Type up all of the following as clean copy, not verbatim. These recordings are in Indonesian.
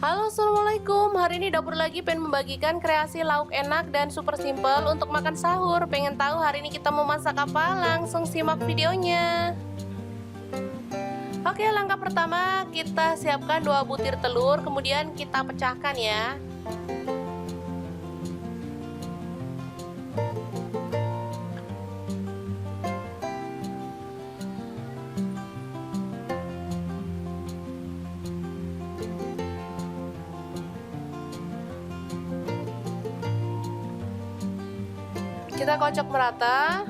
Halo, assalamualaikum. Hari ini dapur lagi pengen membagikan kreasi lauk enak dan super simple untuk makan sahur. Pengen tahu hari ini kita mau masak apa? Langsung simak videonya. Oke, langkah pertama kita siapkan 2 butir telur, kemudian kita pecahkan ya. Kita kocok merata.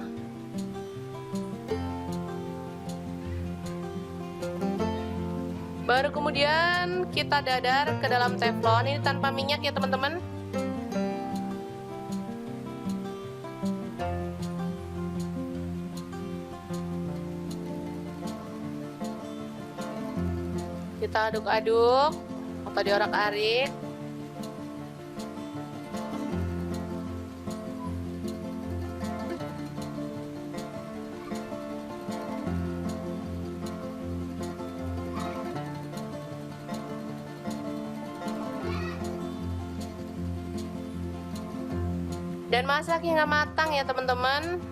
Baru kemudian kita dadar ke dalam teflon. Ini tanpa minyak ya teman-teman. Kita aduk-aduk atau diorak-arik. Dan masak hingga matang ya teman-teman.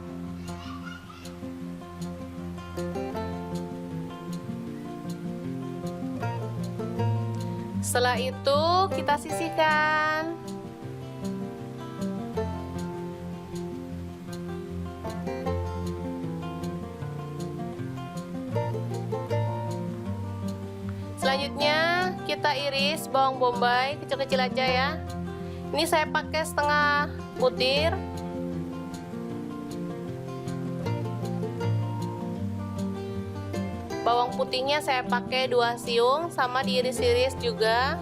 Setelah itu kita sisihkan. Selanjutnya kita iris bawang bombay kecil-kecil aja ya. Ini saya pakai setengah butir. Bawang putihnya saya pakai 2 siung, sama diiris-iris juga.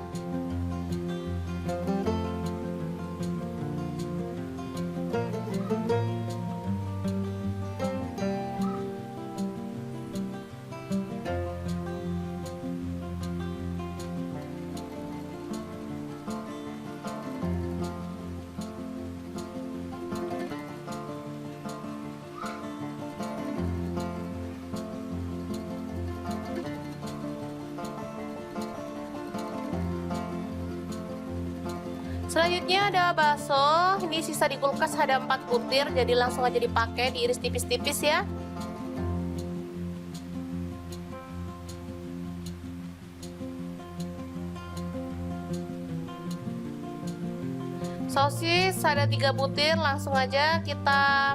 Selanjutnya ada bakso, ini sisa di kulkas ada 4 butir, jadi langsung aja dipakai, diiris tipis-tipis ya. Sosis ada 3 butir, langsung aja kita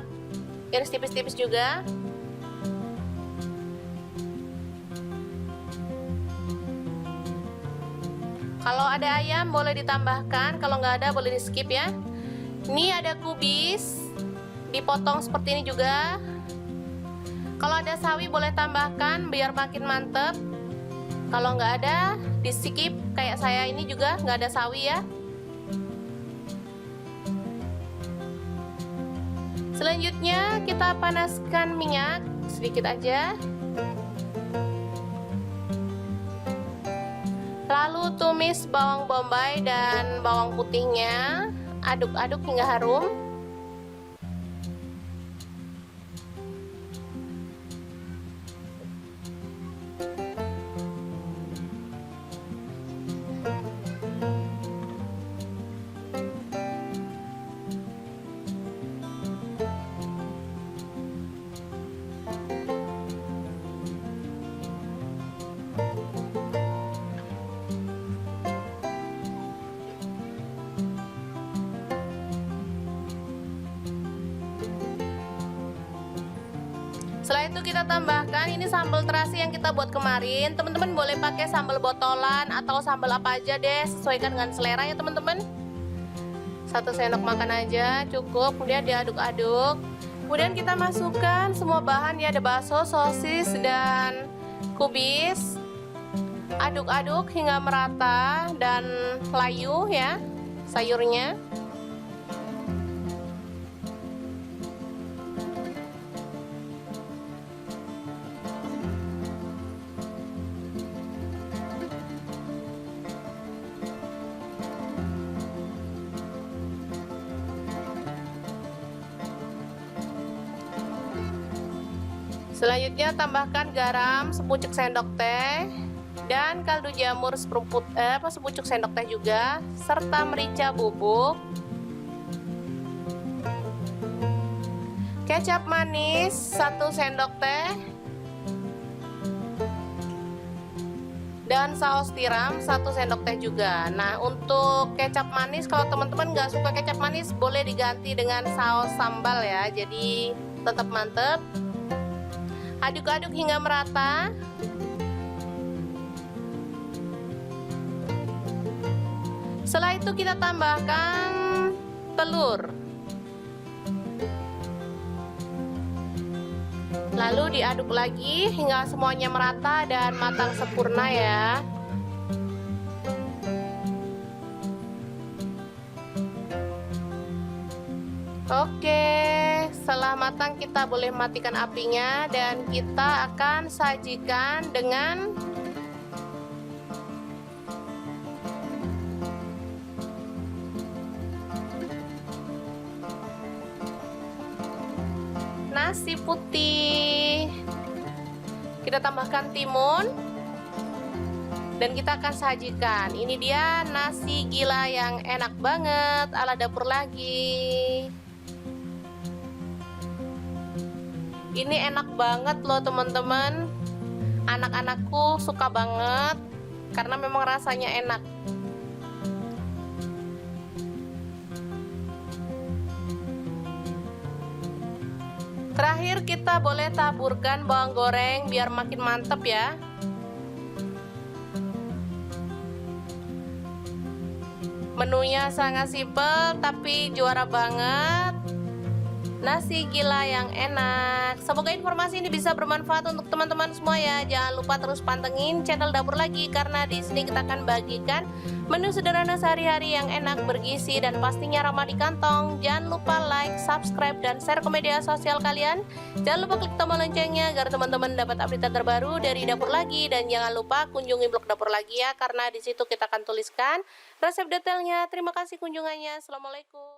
iris tipis-tipis juga. Kalau ada ayam boleh ditambahkan, kalau nggak ada boleh di skip ya. Ini ada kubis, dipotong seperti ini juga. Kalau ada sawi boleh tambahkan biar makin mantep. Kalau nggak ada di skip, kayak saya ini juga nggak ada sawi ya. Selanjutnya kita panaskan minyak sedikit aja. Lalu tumis bawang bombay dan bawang putihnya, aduk-aduk hingga harum. Setelah itu kita tambahkan ini sambal terasi yang kita buat kemarin. Teman-teman boleh pakai sambal botolan atau sambal apa aja deh, sesuaikan dengan selera ya teman-teman. 1 sendok makan aja cukup, kemudian diaduk-aduk. Kemudian kita masukkan semua bahan ya, ada bakso, sosis, dan kubis. Aduk-aduk hingga merata dan layu ya sayurnya. Selanjutnya tambahkan garam sepucuk sendok teh. dan kaldu jamur sepucuk sendok teh juga, serta merica bubuk, kecap manis 1 sendok teh, dan saus tiram 1 sendok teh juga. Nah, untuk kecap manis, kalau teman-teman nggak suka kecap manis, boleh diganti dengan saus sambal ya, jadi tetap mantep. Aduk-aduk hingga merata. Setelah itu kita tambahkan telur, lalu diaduk lagi hingga semuanya merata dan matang sempurna ya. Oke, setelah matang kita boleh matikan apinya dan kita akan sajikan dengan nasi putih. Kita tambahkan timun dan kita akan sajikan. Ini dia nasi gila yang enak banget ala dapur lagi. Ini enak banget loh teman-teman. Anak-anakku suka banget karena memang rasanya enak. Terakhir kita boleh taburkan bawang goreng biar makin mantep ya. Menunya sangat simpel tapi juara banget. Nasi gila yang enak. Semoga informasi ini bisa bermanfaat untuk teman-teman semua ya. Jangan lupa terus pantengin channel Dapur Lagi karena di sini kita akan bagikan menu sederhana sehari-hari yang enak, bergizi dan pastinya ramah di kantong. Jangan lupa like, subscribe dan share ke media sosial kalian. Jangan lupa klik tombol loncengnya agar teman-teman dapat update terbaru dari Dapur Lagi, dan jangan lupa kunjungi blog Dapur Lagi ya karena di situ kita akan tuliskan resep detailnya. Terima kasih kunjungannya. Assalamualaikum.